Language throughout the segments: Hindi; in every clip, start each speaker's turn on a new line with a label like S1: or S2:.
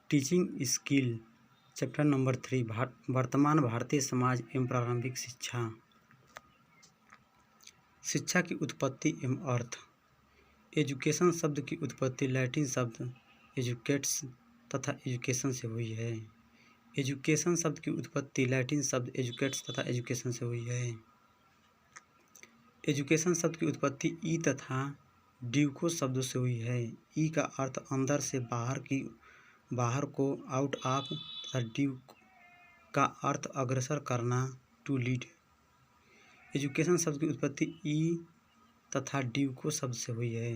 S1: टीचिंग स्किल चैप्टर नंबर 3 वर्तमान भारतीय समाज एवं प्रारंभिक शिक्षा। शिक्षा की उत्पत्ति एवं अर्थ। एजुकेशन शब्द की उत्पत्ति लैटिन शब्द एजुकेट्स तथा एजुकेशन से हुई है। एजुकेशन शब्द की उत्पत्ति लैटिन शब्द एजुकेट्स तथा एजुकेशन से हुई है। एजुकेशन शब्द की उत्पत्ति ई तथा ड्यूको शब्दों से हुई है। ई का अर्थ अंदर से बाहर को आउट ऑफ तथा ड्यूक का अर्थ अग्रसर करना टू लीड। एजुकेशन शब्द की उत्पत्ति ई तथा ड्यूको शब्द से हुई है।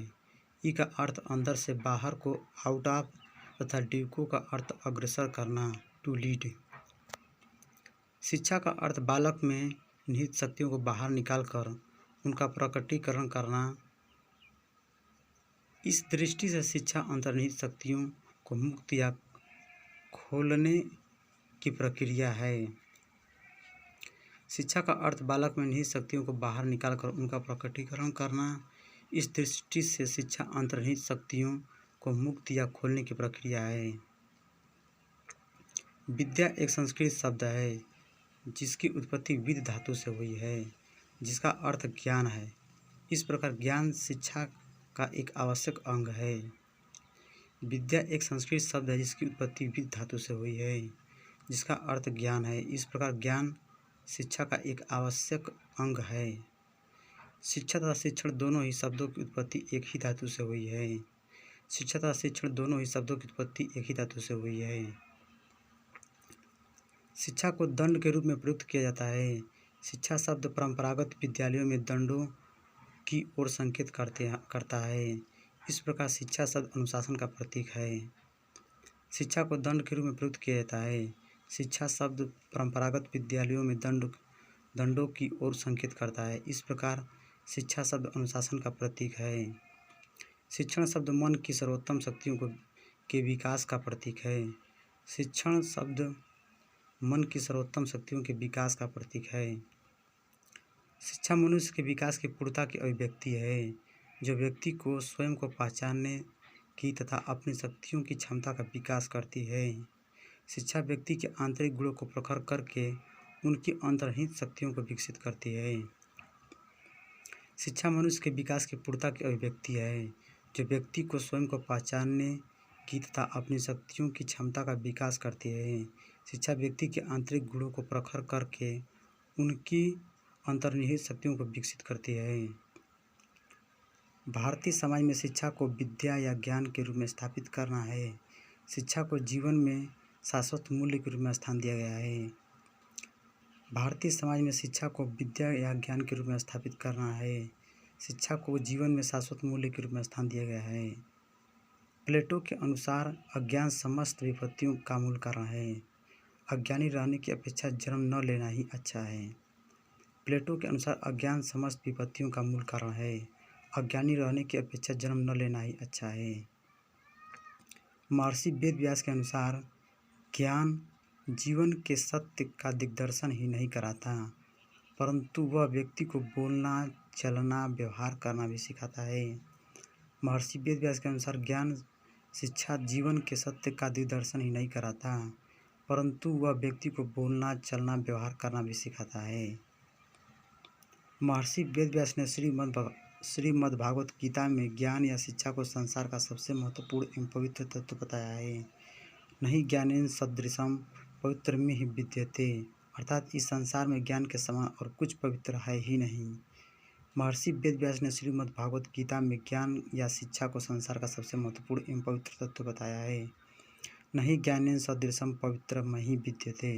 S1: ई का अर्थ अंदर से बाहर को आउट ऑफ तथा ड्यूको का अर्थ अग्रसर करना टू लीड। शिक्षा का अर्थ बालक में निहित शक्तियों को बाहर निकालकर उनका प्रकटीकरण करना। इस दृष्टि से शिक्षा अंतर्निहित शक्तियों को मुक्त या खोलने की प्रक्रिया है। शिक्षा का अर्थ बालक में निहित शक्तियों को बाहर निकालकर उनका प्रकटीकरण करना। इस दृष्टि से शिक्षा अंतर्निहित शक्तियों को मुक्त या खोलने की प्रक्रिया है। विद्या एक संस्कृत शब्द है जिसकी उत्पत्ति विद धातु से हुई है, जिसका अर्थ ज्ञान है। इस प्रकार ज्ञान शिक्षा का एक आवश्यक अंग है। विद्या एक संस्कृत शब्द है जिसकी उत्पत्ति विद धातु से हुई है, जिसका अर्थ ज्ञान है। इस प्रकार ज्ञान शिक्षा का एक आवश्यक अंग है। शिक्षा तथा शिक्षण दोनों ही शब्दों की उत्पत्ति एक ही धातु से हुई है। शिक्षा तथा शिक्षण दोनों ही शब्दों की उत्पत्ति एक ही धातु से हुई है। शिक्षा को दंड के रूप में प्रयुक्त किया जाता है। शिक्षा शब्द परंपरागत विद्यालयों में दंडों की ओर संकेत करता है। इस प्रकार शिक्षा शब्द अनुशासन का प्रतीक है। शिक्षा को दंड के रूप में प्रयुक्त किया जाता है। शिक्षा शब्द परंपरागत विद्यालयों में दंडों की ओर संकेत करता है। इस प्रकार शिक्षा शब्द अनुशासन का प्रतीक है। शिक्षण शब्द मन की सर्वोत्तम शक्तियों के विकास का प्रतीक है। शिक्षण शब्द मन की सर्वोत्तम शक्तियों के विकास का प्रतीक है। शिक्षा मनुष्य के विकास की पूर्णता की अभिव्यक्ति है, जो व्यक्ति को स्वयं को पहचानने की तथा अपनी शक्तियों की क्षमता का विकास करती है। शिक्षा व्यक्ति के आंतरिक गुणों को प्रखर करके उनकी अंतर्निहित शक्तियों को विकसित करती है। शिक्षा मनुष्य के विकास की पूर्णता की अभिव्यक्ति है, जो व्यक्ति को स्वयं को पहचानने की तथा अपनी शक्तियों की क्षमता का विकास करती है। शिक्षा व्यक्ति के आंतरिक गुणों को प्रखर करके उनकी अंतर्निहित शक्तियों को विकसित करती है। भारतीय समाज में शिक्षा को विद्या या ज्ञान के रूप में स्थापित करना है। शिक्षा को जीवन में शाश्वत मूल्य के रूप में स्थान दिया गया है। भारतीय समाज में शिक्षा को विद्या या ज्ञान के रूप में स्थापित करना है। शिक्षा को जीवन में शाश्वत मूल्य के रूप में स्थान दिया गया है। प्लेटो के अनुसार अज्ञान समस्त विपत्तियों का मूल कारण है। अज्ञानी रहने की अपेक्षा जन्म न लेना ही अच्छा है। प्लेटो के अनुसार अज्ञान समस्त विपत्तियों का मूल कारण है। अज्ञानी रहने की अपेक्षा जन्म न लेना ही अच्छा है। महर्षि वेदव्यास के अनुसार ज्ञान जीवन के सत्य का दिग्दर्शन ही नहीं कराता, परंतु वह व्यक्ति को बोलना, चलना, व्यवहार करना भी सिखाता है। महर्षि वेदव्यास के अनुसार ज्ञान शिक्षा जीवन के सत्य का दिग्दर्शन ही नहीं कराता, परंतु वह व्यक्ति को बोलना, चलना, व्यवहार करना भी सिखाता है। महर्षि वेदव्यास ने श्रीमद् भागवत गीता में ज्ञान या शिक्षा को संसार का सबसे महत्वपूर्ण एवं पवित्र तत्व बताया है। नहीं ज्ञानेन सदृशम पवित्रमिह विद्यते, अर्थात इस संसार में ज्ञान के समान और कुछ पवित्र है ही नहीं। महर्षि वेदव्यास ने श्रीमद् भागवत गीता में ज्ञान या शिक्षा को संसार का सबसे महत्वपूर्ण एवं पवित्र तत्व बताया है। नहीं ज्ञानेन सदृशम पवित्रमिह विद्यते,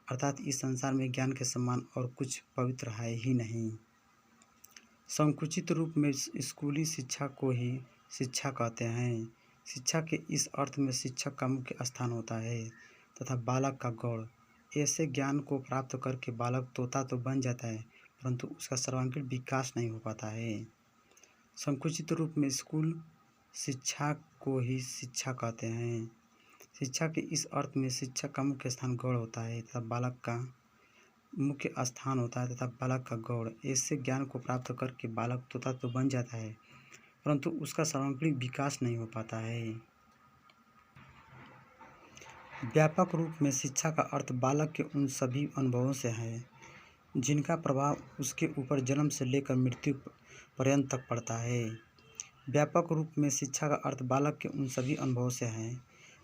S1: अर्थात इस संसार में ज्ञान के समान और कुछ पवित्र है ही नहीं। संकुचित रूप में स्कूली शिक्षा को ही शिक्षा कहते हैं। शिक्षा के इस अर्थ में शिक्षक का मुख्य स्थान होता है तथा बालक का गौड़। ऐसे ज्ञान को प्राप्त करके बालक तोता तो बन जाता है, परंतु उसका सर्वांगीण विकास नहीं हो पाता है। संकुचित रूप में स्कूल शिक्षा को ही शिक्षा कहते हैं। शिक्षा के इस अर्थ में शिक्षक का मुख्य स्थान गौड़ होता है तथा बालक का मुख्य स्थान होता है तथा बालक का गौड़। ऐसे ज्ञान को प्राप्त करके बालक तोता तो बन जाता है, परंतु उसका सर्वांगीण विकास नहीं हो पाता है। व्यापक रूप में शिक्षा का अर्थ बालक के उन सभी अनुभवों से है जिनका प्रभाव उसके ऊपर जन्म से लेकर मृत्यु पर्यंत तक पड़ता है। व्यापक रूप में शिक्षा का अर्थ बालक के उन सभी अनुभवों से है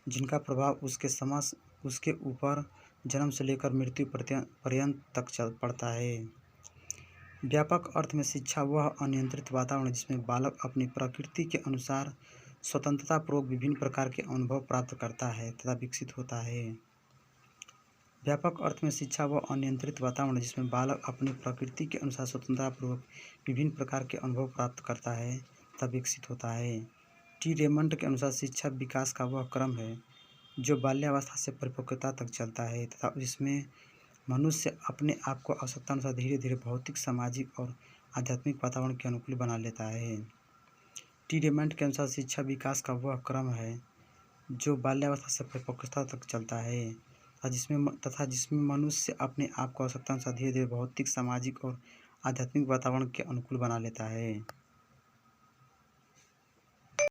S1: जिनका प्रभाव उसके ऊपर जन्म से लेकर मृत्यु पर्यंत तक पड़ता है। व्यापक अर्थ में शिक्षा वह अनियंत्रित वातावरण है जिसमें बालक अपनी प्रकृति के अनुसार स्वतंत्रतापूर्वक विभिन्न प्रकार के अनुभव प्राप्त करता है तथा विकसित होता है। व्यापक अर्थ में शिक्षा वह अनियंत्रित वातावरण है जिसमें बालक अपनी प्रकृति के अनुसार स्वतंत्रतापूर्वक विभिन्न प्रकार के अनुभव प्राप्त करता है तथा विकसित होता है। टी रेमंड के अनुसार शिक्षा विकास का वह क्रम है जो बाल्यावस्था से परिपक्वता तक चलता है तथा जिसमें मनुष्य अपने आप को आवश्यकतानुसार धीरे धीरे भौतिक, सामाजिक और आध्यात्मिक वातावरण के अनुकूल बना लेता है। टी रेमंड के अनुसार शिक्षा विकास का वह क्रम है जो बाल्यावस्था से परिपक्वता तक चलता है तथा जिसमें मनुष्य अपने आप को आवश्यकतानुसार धीरे धीरे भौतिक, सामाजिक और आध्यात्मिक वातावरण के अनुकूल बना लेता है।